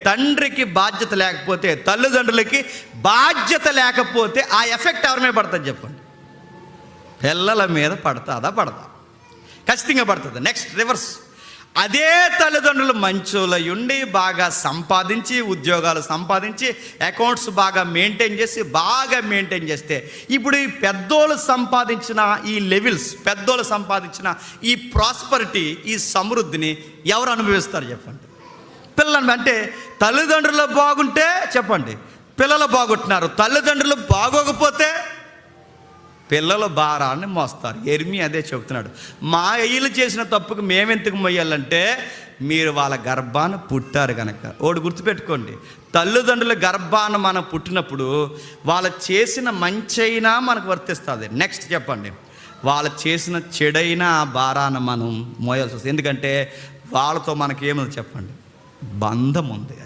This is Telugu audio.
తండ్రికి బాధ్యత లేకపోతే, తల్లిదండ్రులకి బాధ్యత లేకపోతే ఆ ఎఫెక్ట్ ఎవరి మీద పడుతుంది చెప్పండి? పిల్లల మీద పడతా? ఖచ్చితంగా పడుతుంది. Next reverse. అదే తల్లిదండ్రులు మంచోళ్ళై ఉండి బాగా సంపాదించి, ఉద్యోగాలు సంపాదించి, అకౌంట్స్ బాగా మెయింటైన్ చేస్తే ఇప్పుడు ఈ పెద్దోళ్ళు సంపాదించిన ఈ లెవెల్స్, పెద్దోళ్ళు సంపాదించిన ఈ ప్రాస్పరిటీ, ఈ సమృద్ధిని ఎవరు అనుభవిస్తారు చెప్పండి? పిల్లలు. అంటే తల్లిదండ్రులు బాగుంటే చెప్పండి పిల్లలు బాగుంటున్నారు, తల్లిదండ్రులు బాగోకపోతే పిల్లల భారాన్ని మోస్తారు. యెర్మీయా అదే చెబుతున్నాడు. మా అయ్యలు చేసిన తప్పుకు మేమెందుకు మొయ్యాలంటే మీరు వాళ్ళ గర్భాన పుట్టారు కనుక. ఒకటి గుర్తుపెట్టుకోండి, తల్లిదండ్రుల గర్భాన మనం పుట్టినప్పుడు వాళ్ళు చేసిన మంచైనా మనకు వర్తిస్తుంది. నెక్స్ట్ చెప్పండి, వాళ్ళు చేసిన చెడైనా ఆ భారాన మనం మోయాల్సి వస్తుంది. ఎందుకంటే వాళ్ళతో మనకి ఏముంది చెప్పండి? బంధం ఉంది.